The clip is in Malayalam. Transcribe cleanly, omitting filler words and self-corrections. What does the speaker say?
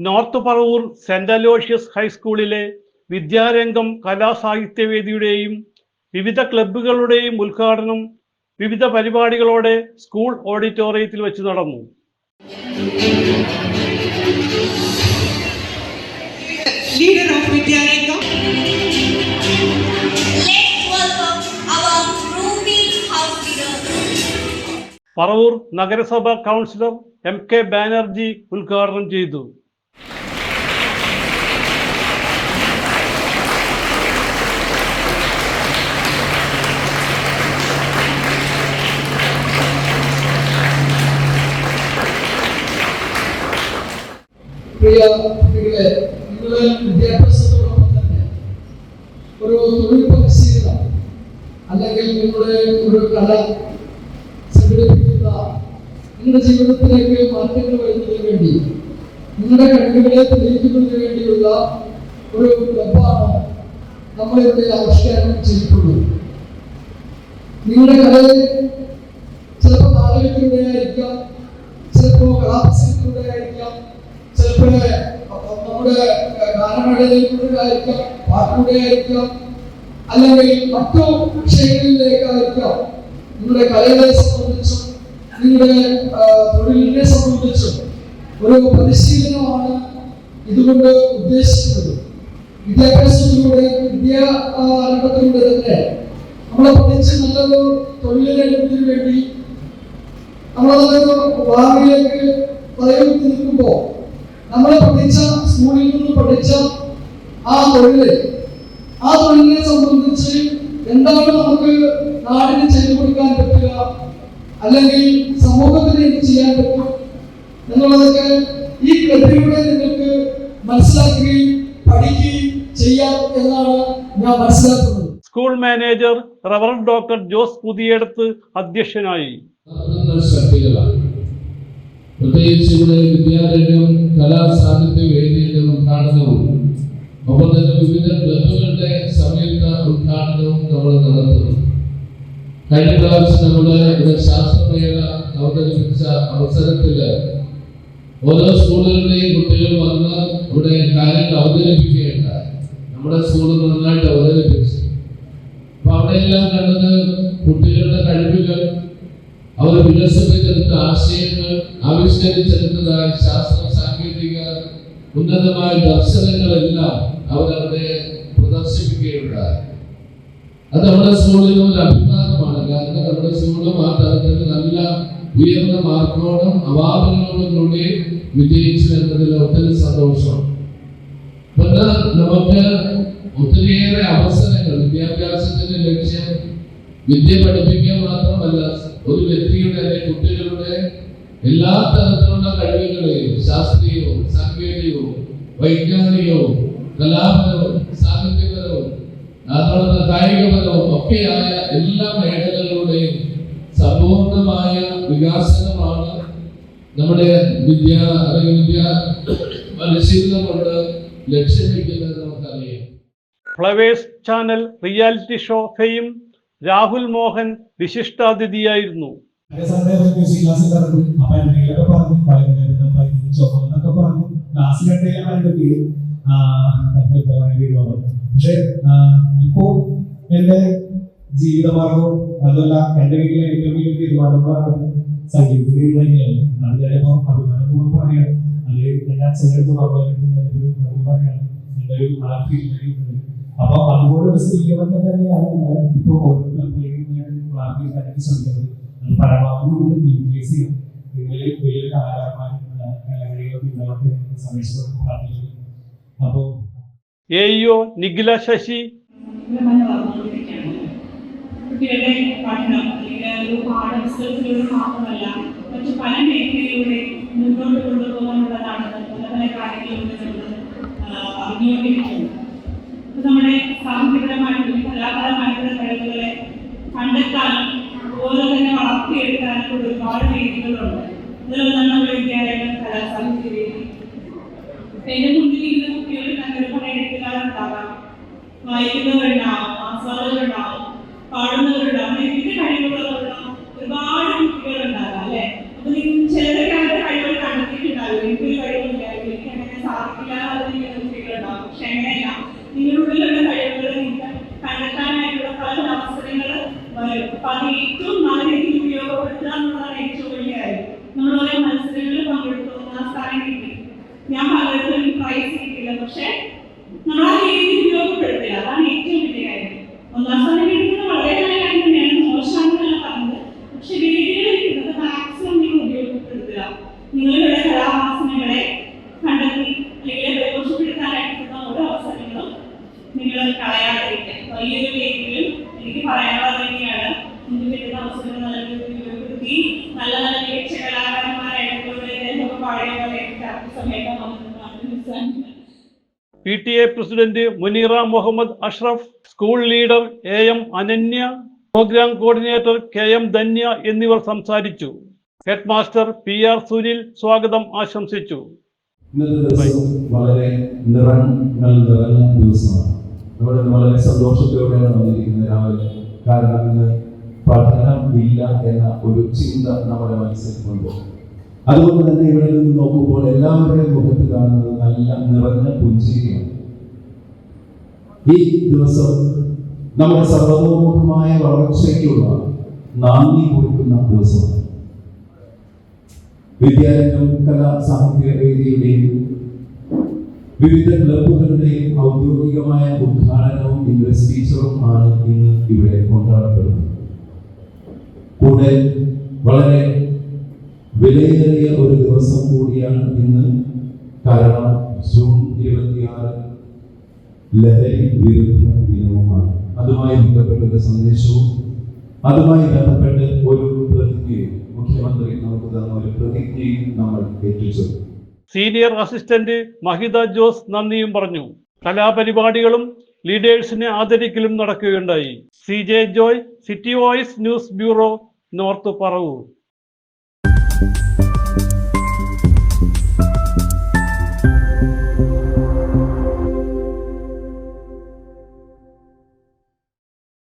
നോർത്ത് പറവൂർ സെന്റ് അലോഷ്യസ് ഹൈസ്കൂളിലെ വിദ്യാരംഗം കലാസാഹിത്യവേദിയുടെയും വിവിധ ക്ലബ്ബുകളുടെയും ഉദ്ഘാടനം വിവിധ പരിപാടികളോടെ സ്കൂൾ ഓഡിറ്റോറിയത്തിൽ വെച്ച് നടന്നു. പറവൂർ നഗരസഭ കൗൺസിലർ MK ബാനർജി ഉദ്ഘാടനം ചെയ്തു. പ്രിയ കുട്ടികളെ, നിങ്ങളുടെ വിദ്യാഭ്യാസത്തോടൊപ്പം തന്നെ ഒരു തൊഴിൽ പരിശീലനം അല്ലെങ്കിൽ നിങ്ങളുടെ ഒരു കല സംഘടിപ്പിക്കുന്ന നിങ്ങളുടെ ജീവിതത്തിലേക്ക് മാറ്റങ്ങൾ വരുന്നതിന് വേണ്ടി നിങ്ങളുടെ കഴിവുകളെ തെളിയിക്കുന്നതിന് വേണ്ടിയുള്ള ഒരു ക്ലബ്ബാണ് നമ്മളിവിടെ ആവിഷ്കാരം ചെയ്തിട്ടുള്ളത്. നിങ്ങളുടെ കലയെ ചിലപ്പോൾ നാടകത്തിലൂടെ ആയിരിക്കാം, ചിലപ്പോൾ കലാപ്രസംഗത്തിലൂടെ ആയിരിക്കാം, ചിലപ്പോൾ നമ്മുടെ ഗാനമേളയിലൂടെ ആയിരിക്കാം, പാട്ടിലൂടെ ആയിരിക്കാം, അല്ലെങ്കിൽ മറ്റു വിഷയങ്ങളിലേക്കായിരിക്കാം. നിങ്ങളുടെ കലയെ സംബന്ധിച്ചും നിങ്ങളുടെ തൊഴിലിനെ സംബന്ധിച്ചും ഒരു പരിശീലനമാണ് ഇതുകൊണ്ട് ഉദ്ദേശിക്കുന്നത്. വിദ്യാഭ്യാസത്തിലൂടെ വിദ്യാരംഗത്തിലൂടെ തന്നെ നമ്മളെ പഠിച്ച് നല്ലൊരു തൊഴിൽ നേടുന്നതിന് വേണ്ടി നമ്മൾ നല്ലൊരു ഭാവിയിലേക്ക് തലയുയർത്തി നിൽക്കുമ്പോൾ നമ്മളെ പഠിച്ച സ്കൂളിൽ നിന്ന് പഠിച്ച ആ തൊഴിലിനെ സംബന്ധിച്ച് എന്താണ് നമുക്ക് നാടിന് ചെയ്തു കൊടുക്കാൻ പറ്റുക, അല്ലെങ്കിൽ സമൂഹത്തിന് എന്ത് ചെയ്യാൻ പറ്റും എന്നുള്ളതൊക്കെ ഈ ക്ലബിലൂടെ നിങ്ങൾക്ക് മനസ്സിലാക്കുകയും പഠിക്കുകയും ചെയ്യാം എന്നാണ് ഞാൻ മനസ്സിലാക്കുന്നത്. School manager reverend doctor Jose Puthiyadath അധ്യക്ഷനായി. പ്രത്യേകിച്ച് ഇവിടെ വിദ്യാരംഗം കലാസാഹിത്യ വേദിയുടെ ഉദ്ഘാടനവും ഒപ്പം തന്നെ വിവിധ ക്ലബുകളുടെ സംയുക്ത ഉദ്ഘാടനവും നമ്മൾ നടത്തുന്നു. കഴിഞ്ഞ പ്രാവശ്യം ഇവിടെ ശാസ്ത്രമേള അവതരിപ്പിച്ച അവസരത്തിൽ ഓരോ സ്കൂളുകളുടെയും കുട്ടികൾ വന്ന് ഇവിടെ കാര്യങ്ങൾ അവതരിപ്പിക്കുകയുണ്ടായി. നമ്മുടെ സ്കൂൾ നന്നായിട്ട് അവതരിപ്പിച്ചു. അപ്പൊ അവിടെയെല്ലാം കണ്ടത് കുട്ടികളുടെ കഴിവുകൾ, അവർ വികസിപ്പിച്ചെടുത്ത ആശയങ്ങൾ, ആവിഷ്കരിച്ചെടുത്തതായ ശാസ്ത്ര സാങ്കേതിക ഉന്നതമായ ദർശനങ്ങളെല്ലാം അവരവിടെ പ്രദർശിപ്പിക്കുകയുണ്ടായി. അത് നമ്മുടെ സ്കൂളിൽ ഒരു അഭിമാനമാണ്. കാരണം നമ്മുടെ സ്കൂളും ആ തരത്തിൽ നല്ല ഉയർന്ന മാർക്കോടും അവാർഡുകളോടും കൂടി വിജയിച്ചു എന്നതിൽ ഒത്തിരി സന്തോഷം. പിന്നെ നമുക്ക് ഒത്തിരിയേറെ അവസരങ്ങൾ, വിദ്യാഭ്യാസത്തിന്റെ ലക്ഷ്യം വിദ്യ പഠിപ്പിക്കുക മാത്രമല്ല, ഒരു വ്യക്തിയുടെ അല്ലെങ്കിൽ കുട്ടികളുടെ എല്ലാ തരത്തിലുള്ള കഴിവുകളെയും ശാസ്ത്രീയവും സാങ്കേതികവും വൈജ്ഞാനികവും കലാപരവും സാഹിത്യപരവും അതുപോലെ കായികപരവും ഒക്കെയായ എല്ലാ മേഖലകളുടെയും സമ്പൂർണമായ വികാസനമാണ് നമ്മുടെ വിദ്യ പരിശീലനം കൊണ്ട് ലക്ഷ്യം വയ്ക്കുന്നത് നമുക്കറിയാം. Flowers channel reality show fame Rahul Mohan വിശിഷ്ടാതിഥിയായിരുന്നു. പക്ഷെ ഇപ്പോ എന്റെ ജീവിതമാർഗവും അതുമല്ല എന്റെ വീട്ടിലെ ഏറ്റവും വലിയ തീരുമാനമാണ് സംഗീതത്തിൽ തന്നെയാണ്. അത് ഞാനിപ്പോ അഭിമാനപൂർവ്വം പറയാണ്. അത് എന്റെ അച്ഛൻ്റെ അടുത്ത് പറയാണ് എന്റെ ഒരു അപ്പൊ അതുപോലൊരു സ്ത്രീകളൊക്കെ തന്നെയാണ് ഇപ്പൊ ഓരോ ക്ലബിലേക്ക് ശ്രമിക്കുന്നത്. പരമാവധി യൂട്ടിലൈസ് ചെയ്യാം. നിങ്ങളിൽ വലിയ കലാകാരന്മാരും കലാകാരികളൊക്കെ ഉണ്ടാവട്ടെ സമയത്ത് പ്രാർത്ഥിക്കുന്നു. അപ്പോ AEO നിഖില ശശി കുട്ടികളുടെ പഠനം അല്ലെങ്കിൽ ഒരു പാഠപുസ്തകത്തിലൂടെ മാത്രമല്ല മറ്റു പല മേഖലയിലൂടെ മുന്നോട്ട് കൊണ്ടുപോകാനുള്ളതാണ് പല പല കാര്യങ്ങളിലൂടെ നമ്മൾ അറിഞ്ഞുകൊണ്ടിരിക്കുന്നത്. നമ്മുടെ സാഹിത്യപരമായിട്ടുള്ള കലാപരമായിട്ടുള്ള കഴിവുകളെ കണ്ടെത്താനും അതുപോലെ തന്നെ വളർത്തിയെടുക്കാനും ഒരുപാട് വേദികളുണ്ട്. അതുപോലെ നമ്മുടെ വിദ്യാലയങ്ങൾ കലാസാഹിത്യ വേദി. എന്റെ മുന്നിലിരിക്കുന്ന കുട്ടികൾ നല്ലൊരു പല എഴുത്തുകാരുണ്ടാകാം, വായിക്കുന്നവരുണ്ടാവും, ആസ്വാദകരുണ്ടാവും, പാടുന്നവരുണ്ടാവും, വിവിധ കഴിവുകളുള്ള ഒരുപാട് കുട്ടികളുണ്ടാകാം അല്ലെ. അപ്പൊ ചിലരൊക്കെ അവരുടെ കഴിവുകൾ കണ്ടെത്തിയിട്ടുണ്ടാകും. എനിക്കൊരു കഴിവില്ല, എനിക്ക് അങ്ങനെ നല്ല നല്ല മികച്ച കലാകാരന്മാരായിട്ടുള്ള പഴയ പോലെ സമയത്ത് വന്നിട്ടുണ്ട്. PTA president Muneera Muhammad Ashraf, school leader AM Ananya, programme coordinator KM Dhanya എന്നിവർ സംസാരിച്ചു. ഹെഡ് മാസ്റ്റർ PR സുനിൽ സ്വാഗതം ആശംസിച്ചു. ഇന്നത്തെ ദിവസം വളരെ നിറഞ്ഞ ദിവസമാണ്. നമ്മുടെ വളരെ സന്തോഷത്തോടെയാണ് വന്നിരിക്കുന്നത് രാവിലെ. കാരണം ഇന്ന് പഠനം ഇല്ല എന്ന ഒരു ചിന്ത നമ്മുടെ മനസ്സിലുണ്ട്. അതുകൊണ്ട് തന്നെ ഇവിടെ നിന്ന് നോക്കുമ്പോൾ എല്ലാവരുടെയും മുഖത്ത് കാണുന്നത് നല്ല നിറഞ്ഞ പുഞ്ചിരിയാണ്. ഈ ദിവസം നമ്മുടെ സർവതോമുഖമായ വളർച്ചയ്ക്കുള്ള നാന്ദി കുറിക്കുന്ന ദിവസമാണ്. വിദ്യാരംഗം കലാ സാഹിത്യ വേദിയുടെയും വിവിധ ക്ലബുകളുടെയും ഔദ്യോഗികമായ ഉദ്ഘാടനവും ഇൻവെസ്റ്റിച്ചറും ആണ് ഇന്ന് ഇവിടെ കൊണ്ടാടപ്പെടുന്നത്. കൂടെ വളരെ വിലയേറിയ ഒരു ദിവസം കൂടിയാണ് ഇന്ന്. കാരണം ജൂൺ 26 ലഹരി വിരുദ്ധ ദിനവുമാണ്. അതുമായി ബന്ധപ്പെട്ട ഒരു സന്ദേശവും അതുമായി ബന്ധപ്പെട്ട് ഒരു പ്രതിജ്ഞയും മുഖ്യമന്ത്രി നമുക്ക് തന്ന ഒരു പ്രതിജ്ഞയും നമ്മൾ ഏറ്റുചൊല്ലും. സീനിയർ അസിസ്റ്റന്റ് മഹിത ജോസ് നന്ദിയും പറഞ്ഞു. കലാപരിപാടികളും ലീഡേഴ്സിനെ ആദരിക്കലും നടക്കുകയുണ്ടായി. CJ Joy, city voice news bureau, north Paravur.